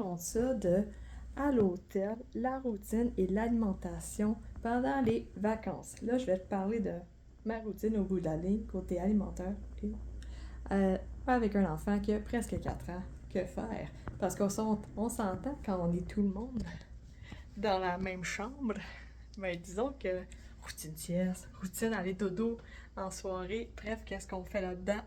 parlons de ça de à l'hôtel, la routine et l'alimentation pendant les vacances. Là, je vais te parler de ma routine au bout de la ligne, côté alimentaire, et avec un enfant qui a presque 4 ans. Que faire? Parce on s'entend quand on est tout le monde dans la même chambre. Ben, disons que routine sieste, routine aller dodo en soirée, bref, qu'est-ce qu'on fait là-dedans?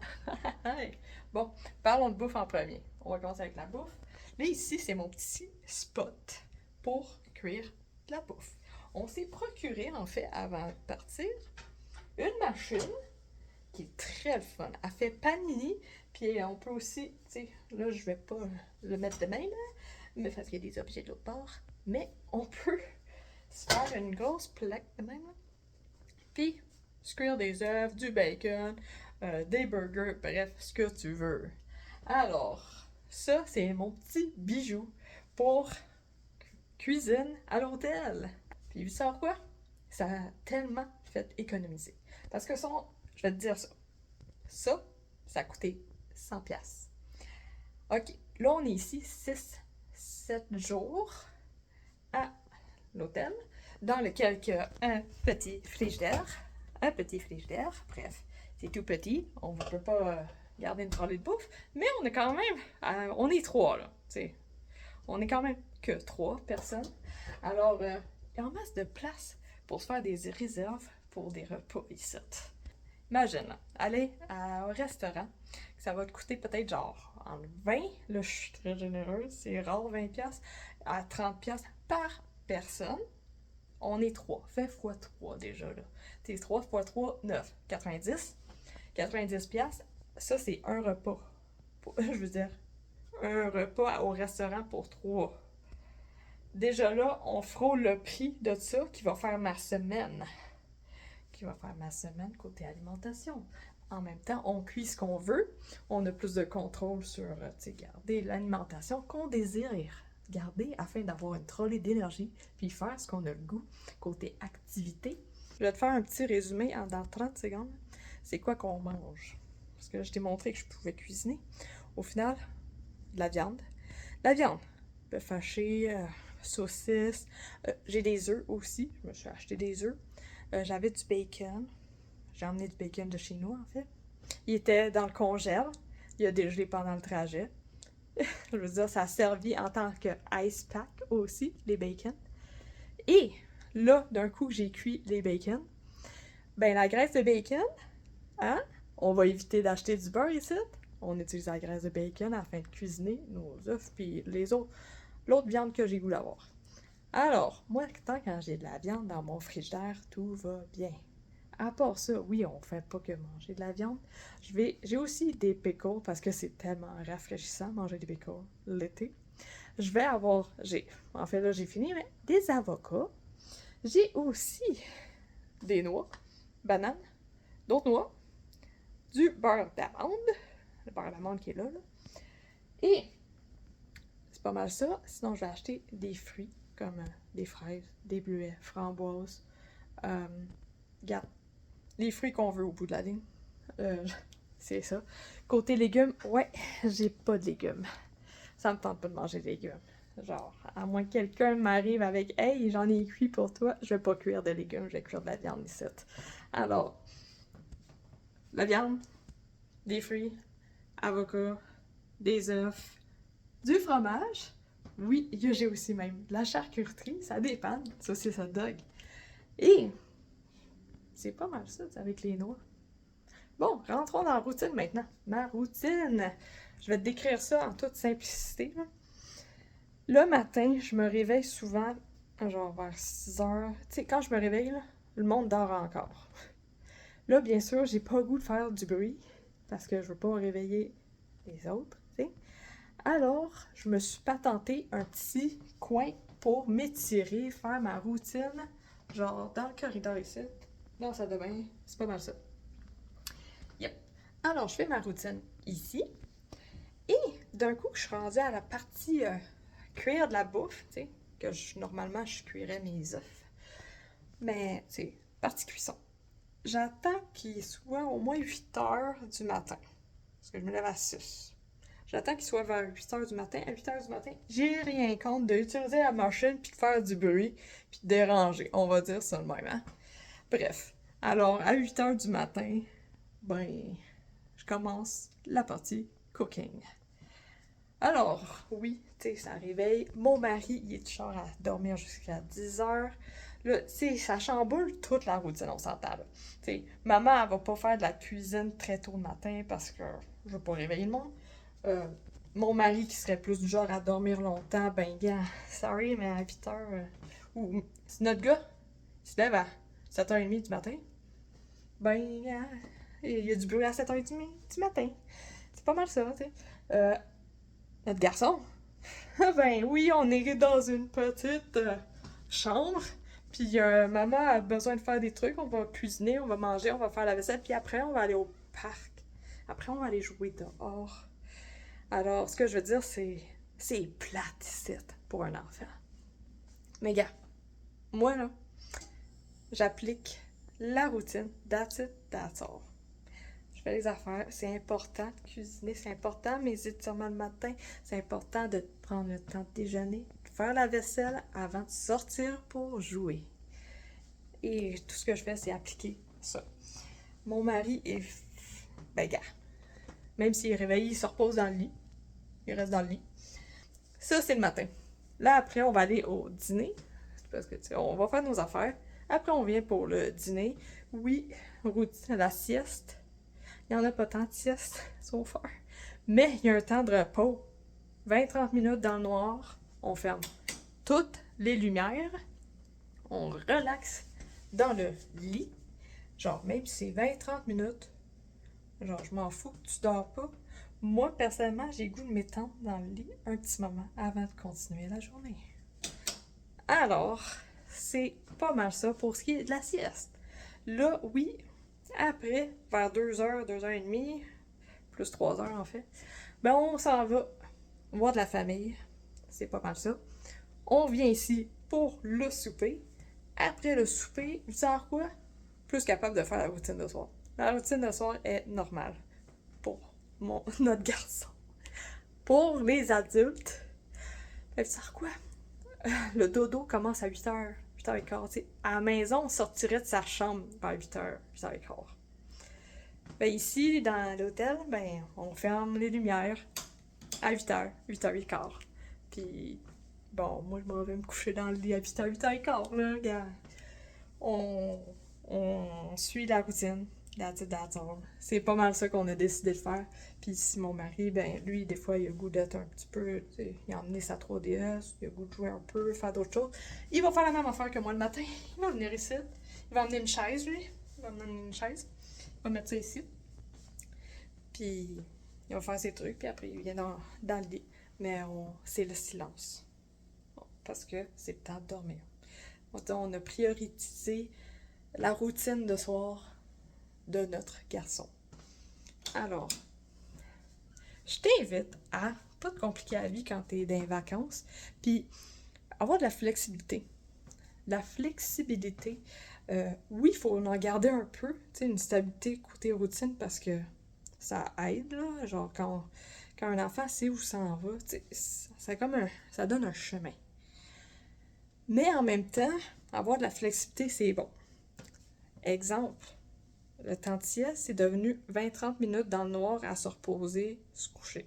Bon, parlons de bouffe en premier. On va commencer avec la bouffe. Là, ici, c'est mon petit spot pour cuire de la bouffe. On s'est procuré, en fait, avant de partir, une machine qui est très fun. Elle fait panini, puis on peut aussi, tu sais, là, je vais pas le mettre de même, mais parce qu'il y a des objets de l'autre bord, mais on peut se faire une grosse plaque de même, puis se cuire des œufs, du bacon, des burgers, bref, ce que tu veux. Alors, ça, c'est mon petit bijou pour cuisine à l'hôtel. Puis, tu sais quoi? Ça a tellement fait économiser. Parce que je vais te dire ça. Ça a coûté 100$. OK, là, on est ici 6-7 jours à l'hôtel, dans lequel il y a un petit frigidaire. Bref, c'est tout petit. On ne peut pas garder une trolley de bouffe, mais on est quand même, on est trois, là, tu sais. On est quand même que 3 personnes. Alors, il y a en masse de place pour se faire des réserves pour des repas ici. Imagine, aller au restaurant, ça va te coûter peut-être genre en 20, là je suis très généreuse, c'est rare 20$, à 30$ par personne. On est 3, fait x3 déjà là. T'es 3 x 3, 9, 90. 90$, ça c'est un repas. Je veux dire, un repas au restaurant pour 3. Déjà là, on frôle le prix de ça qui va faire ma semaine. Côté alimentation. En même temps, on cuit ce qu'on veut. On a plus de contrôle sur garder l'alimentation qu'on désire garder afin d'avoir une trolley d'énergie puis faire ce qu'on a le goût. Côté activité, je vais te faire un petit résumé dans 30 secondes. C'est quoi qu'on mange? Parce que là, je t'ai montré que je pouvais cuisiner. Au final, de la viande. La viande, bœuf haché, saucisse. J'ai des œufs aussi. Je me suis acheté des œufs. J'avais du bacon. J'ai emmené du bacon de chez nous, en fait. Il était dans le congèle. Il a dégelé pendant le trajet. Je veux dire, ça a servi en tant que ice pack aussi, les bacon. Et là, d'un coup, j'ai cuit les bacon. Ben, la graisse de bacon, hein? On va éviter d'acheter du beurre ici. On utilise la graisse de bacon afin de cuisiner nos œufs puis l'autre viande que j'ai voulu avoir. Alors, moi, tant quand j'ai de la viande dans mon frigidaire, tout va bien. À part ça, oui, on fait pas que manger de la viande. J'ai aussi des pickles parce que c'est tellement rafraîchissant manger des pickles l'été. Je vais avoir, en fait là j'ai fini, mais des avocats. J'ai aussi des noix, bananes, d'autres noix, du beurre d'amande, le beurre d'amande qui est là. Et c'est pas mal ça. Sinon, je vais acheter des fruits comme des fraises, des bleuets, framboises. Regarde, les fruits qu'on veut au bout de la ligne. C'est ça. Côté légumes, ouais, j'ai pas de légumes. Ça me tente pas de manger de légumes. Genre, à moins que quelqu'un m'arrive avec « Hey, j'en ai cuit pour toi », je vais pas cuire de légumes, je vais cuire de la viande ici. Alors, la viande, des fruits, avocats, des œufs, du fromage. Oui, j'ai aussi même de la charcuterie, ça dépend. Saucisse hot dog. Et c'est pas mal ça avec les noix. Bon, rentrons dans la routine maintenant. Ma routine. Je vais te décrire ça en toute simplicité. Le matin, je me réveille souvent, genre vers 6 heures. Tu sais, quand je me réveille, là, le monde dort encore. Là, bien sûr, j'ai pas le goût de faire du bruit parce que je veux pas réveiller les autres, tu sais. Alors, je me suis patenté un petit coin pour m'étirer, faire ma routine, genre dans le corridor ici, dans la salle de bain. C'est pas mal ça. Yep. Alors, je fais ma routine ici. Et d'un coup, je suis rendue à la partie cuire de la bouffe, tu sais, que normalement, je cuirais mes œufs. Mais, tu sais, partie cuisson. J'attends qu'il soit au moins 8 heures du matin. Parce que je me lève à 6. J'attends qu'il soit vers 8h du matin. À 8h du matin, j'ai rien contre d'utiliser la machine puis de faire du bruit puis de déranger. On va dire ça de même, hein? Bref. Alors, à 8h du matin, ben, je commence la partie cooking. Alors, oui, tu sais, ça réveille. Mon mari, il est du genre à dormir jusqu'à 10h. Là, tu sais, ça chamboule toute la routine, on s'entend, là. Tu sais, maman, elle va pas faire de la cuisine très tôt le matin parce que je veux pas réveiller le monde. Euh, Mon mari, qui serait plus du genre à dormir longtemps, ben, gars, sorry, mais à 8h... ou c'est notre gars, il se lève à 7h30 du matin. Ben, gars, il y a du bruit à 7h30 du matin. C'est pas mal ça, tu sais. Notre garçon, ben oui, on est dans une petite chambre. Puis maman a besoin de faire des trucs. On va cuisiner, on va manger, on va faire la vaisselle. Puis après, on va aller au parc. Après, on va aller jouer dehors. Alors, ce que je veux dire, c'est plate ici pour un enfant. Mais gars, moi là, j'applique la routine. That's it, that's all. Je fais les affaires. C'est important de cuisiner, c'est important. Mes étirements le matin, c'est important de prendre le temps de déjeuner, de faire la vaisselle avant de sortir pour jouer. Et tout ce que je fais, c'est appliquer ça. Mon mari est... Ben, gars, même s'il est réveillé, il se repose dans le lit. Il reste dans le lit. Ça, c'est le matin. Là, après, on va aller au dîner. Parce que, tu sais, on va faire nos affaires. Après, on vient pour le dîner. Oui, la sieste. Il n'y en a pas tant de sieste, sauf faire. Mais il y a un temps de repos. 20-30 minutes dans le noir. On ferme toutes les lumières. On relaxe dans le lit. Genre, même si c'est 20-30 minutes, genre, je m'en fous que tu dors pas. Moi, personnellement, j'ai le goût de m'étendre dans le lit un petit moment avant de continuer la journée. Alors, c'est pas mal ça pour ce qui est de la sieste. Là, oui, après, vers 2h, 2h30, plus 3h en fait, ben on s'en va voir de la famille. C'est pas mal ça. On vient ici pour le souper. Après le souper, vous savez quoi? Plus capable de faire la routine de soir. La routine de soir est normale pour notre garçon. Pour les adultes, vous savez quoi? Le dodo commence à 8h, 8h15. À la maison, on sortirait de sa chambre vers 8h, 8h15. Ben ici, dans l'hôtel, ben on ferme les lumières à 8h, 8h15. Puis, bon, moi, je m'en vais me coucher dans le lit à 8h, 8h15, là, gars. On suit la routine. That's it, that's all. C'est pas mal ça qu'on a décidé de faire. Puis si mon mari, ben lui, des fois, il a le goût d'être un petit peu, tu sais, il a emmené sa 3DS, il a le goût de jouer un peu, faire d'autres choses. Il va faire la même affaire que moi le matin. Il va venir ici. Il va emmener une chaise, lui. Il va emmener une chaise. Il va mettre ça ici. Puis il va faire ses trucs, puis après il vient dans le lit. Mais c'est le silence. Parce que c'est le temps de dormir. On a priorisé la routine de soir de notre garçon. Alors, je t'invite à pas te compliquer la vie quand t'es dans les vacances, puis avoir de la flexibilité. La flexibilité, oui, il faut en garder un peu, tu sais, une stabilité côté routine parce que ça aide, là, genre quand un enfant sait où s'en va, tu sais, ça donne un chemin. Mais en même temps, avoir de la flexibilité, c'est bon. Exemple, le temps de sieste, c'est devenu 20-30 minutes dans le noir à se reposer, se coucher.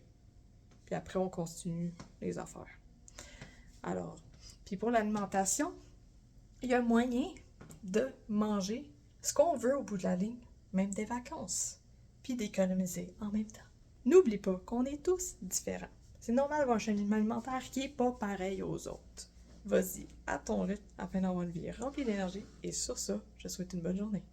Puis après, on continue les affaires. Alors, puis pour l'alimentation, il y a moyen de manger ce qu'on veut au bout de la ligne, même des vacances, puis d'économiser en même temps. N'oublie pas qu'on est tous différents. C'est normal d'avoir un cheminement alimentaire qui n'est pas pareil aux autres. Vas-y, à ton rythme afin d'avoir une vie remplie d'énergie. Et sur ça, je te souhaite une bonne journée.